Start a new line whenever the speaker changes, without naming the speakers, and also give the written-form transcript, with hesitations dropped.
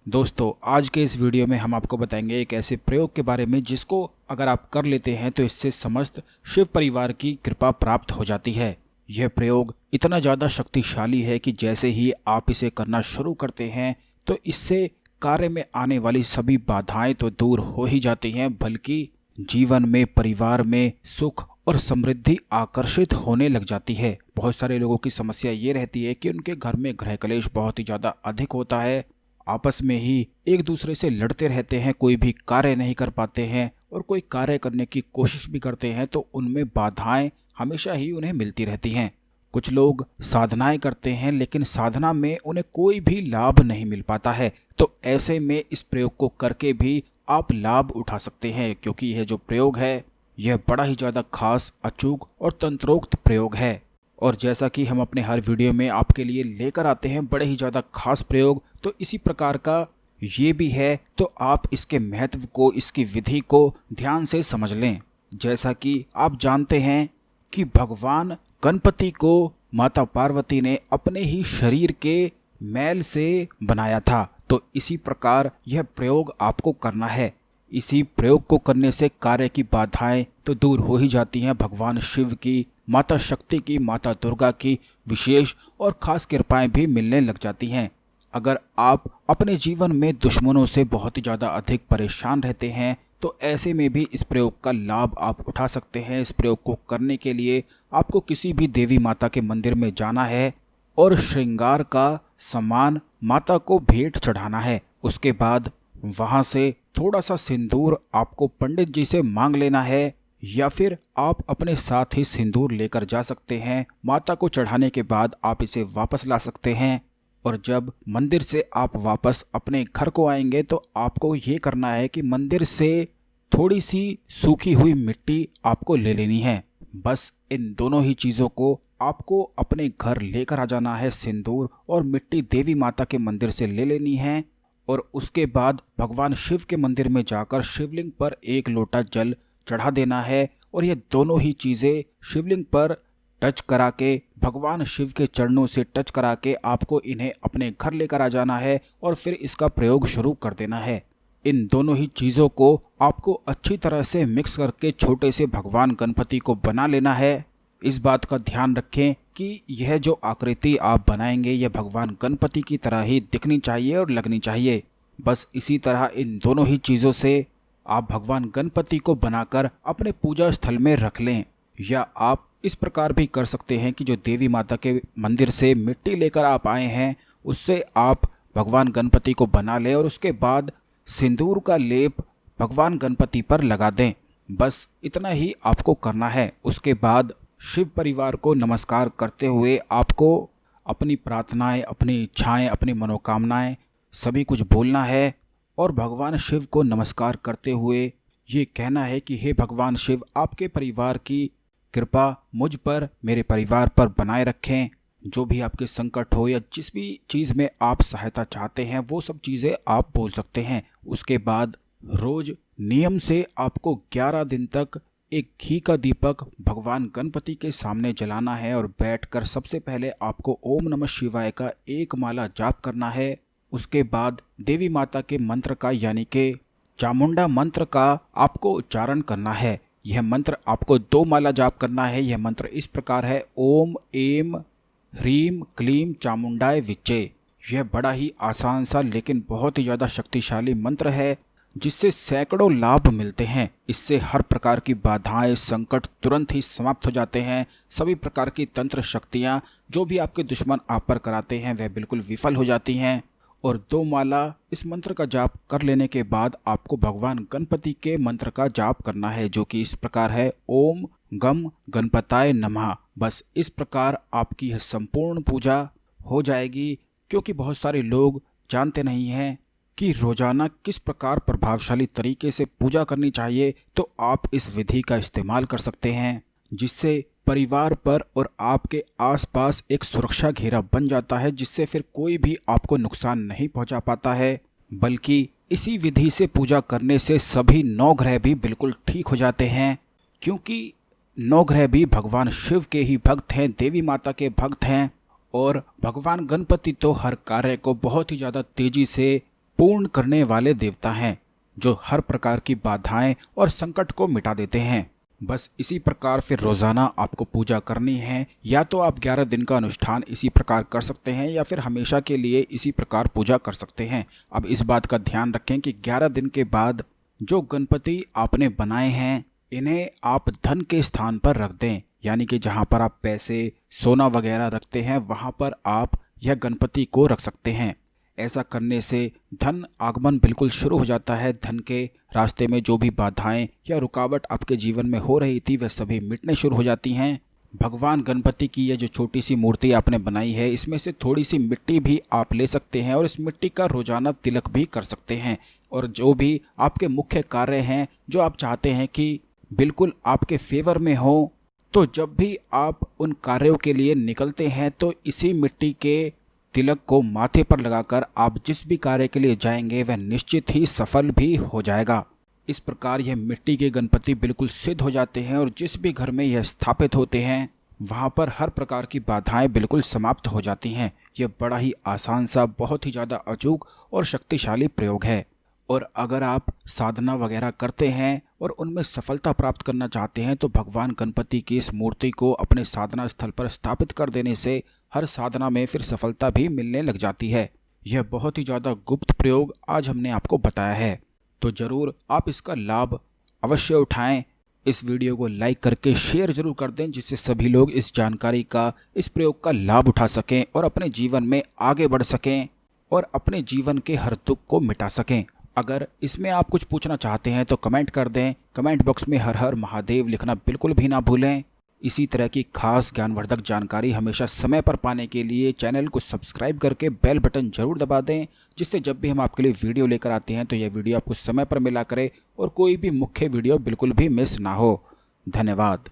दोस्तों, आज के इस वीडियो में हम आपको बताएंगे एक ऐसे प्रयोग के बारे में जिसको अगर आप कर लेते हैं तो इससे समस्त शिव परिवार की कृपा प्राप्त हो जाती है। यह प्रयोग इतना ज़्यादा शक्तिशाली है कि जैसे ही आप इसे करना शुरू करते हैं तो इससे कार्य में आने वाली सभी बाधाएं तो दूर हो ही जाती हैं, बल्कि जीवन में, परिवार में सुख और समृद्धि आकर्षित होने लग जाती है। बहुत सारे लोगों की समस्या ये रहती है कि उनके घर में गृह कलेश बहुत ही ज़्यादा अधिक होता है, आपस में ही एक दूसरे से लड़ते रहते हैं, कोई भी कार्य नहीं कर पाते हैं और कोई कार्य करने की कोशिश भी करते हैं तो उनमें बाधाएं हमेशा ही उन्हें मिलती रहती हैं। कुछ लोग साधनाएं करते हैं लेकिन साधना में उन्हें कोई भी लाभ नहीं मिल पाता है। तो ऐसे में इस प्रयोग को करके भी आप लाभ उठा सकते हैं, क्योंकि यह जो प्रयोग है यह बड़ा ही ज़्यादा खास, अचूक और तंत्रोक्त प्रयोग है। और जैसा कि हम अपने हर वीडियो में आपके लिए लेकर आते हैं बड़े ही ज़्यादा खास प्रयोग, तो इसी प्रकार का ये भी है। तो आप इसके महत्व को, इसकी विधि को ध्यान से समझ लें। जैसा कि आप जानते हैं कि भगवान गणपति को माता पार्वती ने अपने ही शरीर के मैल से बनाया था, तो इसी प्रकार यह प्रयोग आपको करना है। इसी प्रयोग को करने से कार्य की बाधाएं तो दूर हो ही जाती हैं। भगवान शिव की, माता शक्ति की, माता दुर्गा की विशेष और खास कृपाएं भी मिलने लग जाती हैं। अगर आप अपने जीवन में दुश्मनों से बहुत ही ज़्यादा अधिक परेशान रहते हैं तो ऐसे में भी इस प्रयोग का लाभ आप उठा सकते हैं। इस प्रयोग को करने के लिए आपको किसी भी देवी माता के मंदिर में जाना है और श्रृंगार का सामान माता को भेंट चढ़ाना है। उसके बाद वहाँ से थोड़ा सा सिंदूर आपको पंडित जी से मांग लेना है, या फिर आप अपने साथ ही सिंदूर लेकर जा सकते हैं। माता को चढ़ाने के बाद आप इसे वापस ला सकते हैं। और जब मंदिर से आप वापस अपने घर को आएंगे तो आपको ये करना है कि मंदिर से थोड़ी सी सूखी हुई मिट्टी आपको ले लेनी है। बस इन दोनों ही चीज़ों को आपको अपने घर लेकर आ जाना है। सिंदूर और मिट्टी देवी माता के मंदिर से ले लेनी है और उसके बाद भगवान शिव के मंदिर में जाकर शिवलिंग पर एक लोटा जल चढ़ा देना है। और ये दोनों ही चीज़ें शिवलिंग पर टच करा के, भगवान शिव के चरणों से टच करा के आपको इन्हें अपने घर लेकर आ जाना है और फिर इसका प्रयोग शुरू कर देना है। इन दोनों ही चीज़ों को आपको अच्छी तरह से मिक्स करके छोटे से भगवान गणपति को बना लेना है। इस बात का ध्यान रखें कि यह जो आकृति आप बनाएंगे यह भगवान गणपति की तरह ही दिखनी चाहिए और लगनी चाहिए। बस इसी तरह इन दोनों ही चीज़ों से आप भगवान गणपति को बनाकर अपने पूजा स्थल में रख लें। या आप इस प्रकार भी कर सकते हैं कि जो देवी माता के मंदिर से मिट्टी लेकर आप आए हैं उससे आप भगवान गणपति को बना लें और उसके बाद सिंदूर का लेप भगवान गणपति पर लगा दें। बस इतना ही आपको करना है। उसके बाद शिव परिवार को नमस्कार करते हुए आपको अपनी प्रार्थनाएं, अपनी इच्छाएं, अपनी मनोकामनाएं सभी कुछ बोलना है और भगवान शिव को नमस्कार करते हुए ये कहना है कि हे भगवान शिव, आपके परिवार की कृपा मुझ पर, मेरे परिवार पर बनाए रखें। जो भी आपके संकट हो या जिस भी चीज़ में आप सहायता चाहते हैं वो सब चीज़ें आप बोल सकते हैं। उसके बाद रोज़ नियम से आपको 11 दिन तक एक घी का दीपक भगवान गणपति के सामने जलाना है और बैठकर सबसे पहले आपको ओम नमः शिवाय का एक माला जाप करना है। उसके बाद देवी माता के मंत्र का, यानी कि चामुंडा मंत्र का आपको उच्चारण करना है। यह मंत्र आपको 2 माला जाप करना है। यह मंत्र इस प्रकार है, ओम एम ह्रीम क्लीम चामुंडाय विच्चे। यह बड़ा ही आसान सा लेकिन बहुत ही ज़्यादा शक्तिशाली मंत्र है जिससे सैकड़ों लाभ मिलते हैं। इससे हर प्रकार की बाधाएं, संकट तुरंत ही समाप्त हो जाते हैं। सभी प्रकार की तंत्र शक्तियाँ जो भी आपके दुश्मन आप पर कराते हैं वह बिल्कुल विफल हो जाती हैं। और 2 माला इस मंत्र का जाप कर लेने के बाद आपको भगवान गणपति के मंत्र का जाप करना है, जो कि इस प्रकार है, ओम गम गणपताय नमः। बस इस प्रकार आपकी यह संपूर्ण पूजा हो जाएगी। क्योंकि बहुत सारे लोग जानते नहीं हैं कि रोजाना किस प्रकार प्रभावशाली तरीके से पूजा करनी चाहिए, तो आप इस विधि का इस्तेमाल कर सकते हैं जिससे परिवार पर और आपके आसपास एक सुरक्षा घेरा बन जाता है, जिससे फिर कोई भी आपको नुकसान नहीं पहुंचा पाता है। बल्कि इसी विधि से पूजा करने से सभी 9 ग्रह भी बिल्कुल ठीक हो जाते हैं, क्योंकि 9 ग्रह भी भगवान शिव के ही भक्त हैं, देवी माता के भक्त हैं। और भगवान गणपति तो हर कार्य को बहुत ही ज़्यादा तेज़ी से पूर्ण करने वाले देवता हैं जो हर प्रकार की बाधाएं और संकट को मिटा देते हैं। बस इसी प्रकार फिर रोज़ाना आपको पूजा करनी है। या तो आप 11 दिन का अनुष्ठान इसी प्रकार कर सकते हैं या फिर हमेशा के लिए इसी प्रकार पूजा कर सकते हैं। अब इस बात का ध्यान रखें कि 11 दिन के बाद जो गणपति आपने बनाए हैं इन्हें आप धन के स्थान पर रख दें, यानी कि जहाँ पर आप पैसे सोना वगैरह रखते हैं वहाँ पर आप यह गणपति को रख सकते हैं। ऐसा करने से धन आगमन बिल्कुल शुरू हो जाता है। धन के रास्ते में जो भी बाधाएं या रुकावट आपके जीवन में हो रही थी वह सभी मिटने शुरू हो जाती हैं। भगवान गणपति की ये जो छोटी सी मूर्ति आपने बनाई है इसमें से थोड़ी सी मिट्टी भी आप ले सकते हैं और इस मिट्टी का रोजाना तिलक भी कर सकते हैं। और जो भी आपके मुख्य कार्य हैं जो आप चाहते हैं कि बिल्कुल आपके फेवर में हो, तो जब भी आप उन कार्यों के लिए निकलते हैं तो इसी मिट्टी के तिलक को माथे पर लगाकर आप जिस भी कार्य के लिए जाएंगे वह निश्चित ही सफल भी हो जाएगा। इस प्रकार यह मिट्टी के गणपति बिल्कुल सिद्ध हो जाते हैं और जिस भी घर में यह स्थापित होते हैं वहाँ पर हर प्रकार की बाधाएं बिल्कुल समाप्त हो जाती हैं। यह बड़ा ही आसान सा, बहुत ही ज़्यादा अचूक और शक्तिशाली प्रयोग है। और अगर आप साधना वगैरह करते हैं और उनमें सफलता प्राप्त करना चाहते हैं तो भगवान गणपति की इस मूर्ति को अपने साधना स्थल पर स्थापित कर देने से हर साधना में फिर सफलता भी मिलने लग जाती है। यह बहुत ही ज़्यादा गुप्त प्रयोग आज हमने आपको बताया है, तो ज़रूर आप इसका लाभ अवश्य उठाएं। इस वीडियो को लाइक करके शेयर ज़रूर कर दें जिससे सभी लोग इस जानकारी का, इस प्रयोग का लाभ उठा सकें और अपने जीवन में आगे बढ़ सकें और अपने जीवन के हर दुख को मिटा सकें। अगर इसमें आप कुछ पूछना चाहते हैं तो कमेंट कर दें। कमेंट बॉक्स में हर हर महादेव लिखना बिल्कुल भी ना भूलें। इसी तरह की खास ज्ञानवर्धक जानकारी हमेशा समय पर पाने के लिए चैनल को सब्सक्राइब करके बेल बटन जरूर दबा दें, जिससे जब भी हम आपके लिए वीडियो लेकर आते हैं तो यह वीडियो आपको समय पर मिला करे और कोई भी मुख्य वीडियो बिल्कुल भी मिस ना हो। धन्यवाद।